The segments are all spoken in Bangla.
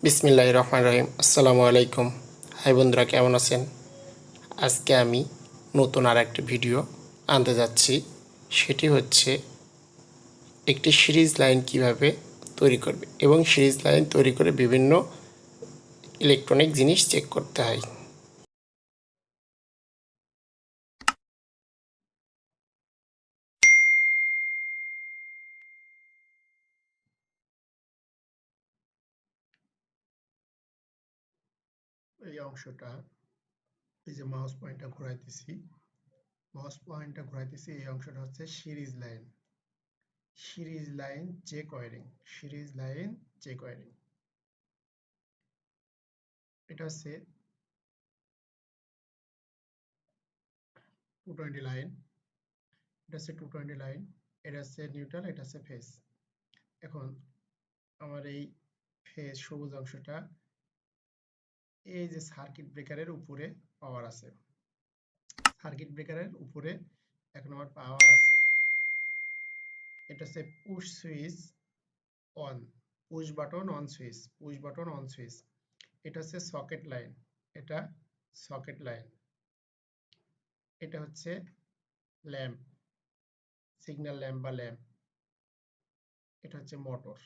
বিসমিল্লাহির রহমানির রহিম। আসসালামু আলাইকুম। হাই বন্ধুরা, কেমন আছেন? আজকে আমি নতুন আর একটা ভিডিও আনতে যাচ্ছি। সেটি হচ্ছে একটি সিরিজ লাইন কিভাবে তৈরি করবে এবং সিরিজ লাইন তৈরি করে বিভিন্ন ইলেকট্রনিক জিনিস চেক করতে হয়। এই অংশটা, এই যে মাউস পয়েন্টটা ঘোরাইতেছি, এই অংশটা হচ্ছে series line. Series line check wiring, series line check wiring. এটা হচ্ছে 220 লাইন, এটা হচ্ছে 220 লাইন, এটা হচ্ছে নিউট্রাল, এটা হচ্ছে ফেজ। এখন আমার এই ফেজ সবুজ অংশটা, এই যে সার্কিট ব্রেকারের উপরে পাওয়ার আছে, সার্কিট ব্রেকারের উপরে এখন আমার পাওয়ার আছে। এটা হচ্ছে push switch on, push button on switch, push button on switch. এটা হচ্ছে সকেট লাইন, এটা সকেট লাইন। এটা হচ্ছে ল্যাম্প, সিগন্যাল ল্যাম্প বা ল্যাম্প। এটা হচ্ছে মোটর।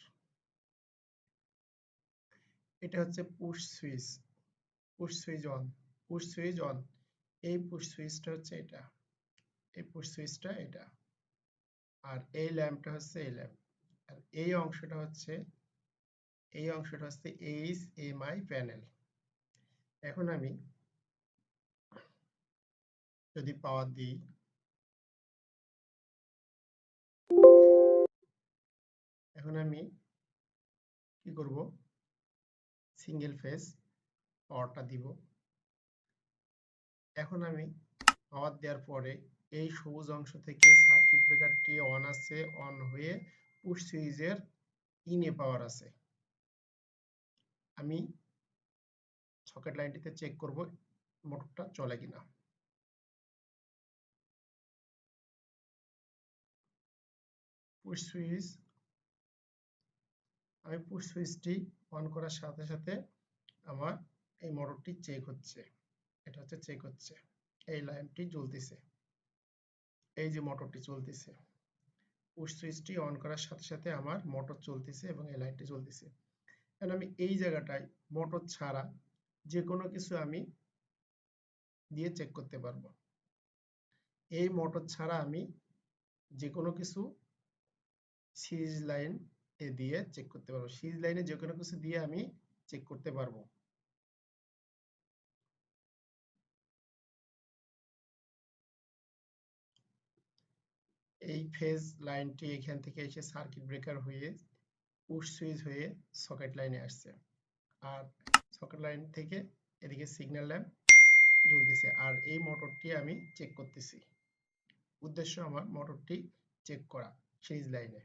এটা হচ্ছে push switch, push switch on, push switch on. এই পুশ সুইচটা হচ্ছে এটা, এই পুশ সুইচটা এটা। আর এই ল্যাম্পটা হচ্ছে এই ল্যাম্প। আর এই অংশটা হচ্ছে, এই অংশটা হচ্ছে এইচএমআই প্যানেল। এখন আমি যদি পাওয়ার দিই, এখন আমি কি করব, সিঙ্গেল ফেজ পাওয়ারটা দিব। এখন আমি পাওয়ার দেওয়ার পরে এই সবুজ অংশ থেকে সার্কিট ব্রেকারটি অন আছে, অন হয়ে পুশ সুইচের ইনে পাওয়ার আছে। আমি সকেট লাইনটিতে চেক করব মোটরটা চলে কিনা। পুশ সুইচ, আমি পুশ সুইচটি অন করার সাথে সাথে আমার এই মোটরটি চেক হচ্ছে। এটা হচ্ছে চেক হচ্ছে, এই ল্যাম্পটি জ্বলতেছে, এই যে মোটরটি চলতেছে। পুশ সুইচটি অন করার সাথে সাথে আমার মোটর চলতেছে এবং এই লাইটটি জ্বলতেছে। এখন আমি এই জায়গাটায় মোটর ছাড়া যে কোনো কিছু আমি দিয়ে চেক করতে পারবো। এই মোটর ছাড়া আমি যে কোনো কিছু সিরিজ লাইন এ দিয়ে চেক করতে পারবো, সিরিজ লাইনে যে কোনো কিছু দিয়ে আমি চেক করতে পারবো। এই ফেজ লাইনটি এখান থেকে এসে সার্কিট ব্রেকার হয়ে পুশ সুইচ হয়ে সকেট লাইনে আসছে। আর সকেট লাইন থেকে এদিকে সিগন্যাল ল্যাম্প জ্বলতেছে। আর এই মোটরটি আমি চেক করতেছি। উদ্দেশ্য আমার মোটরটি চেক করা সিরিজ লাইনে।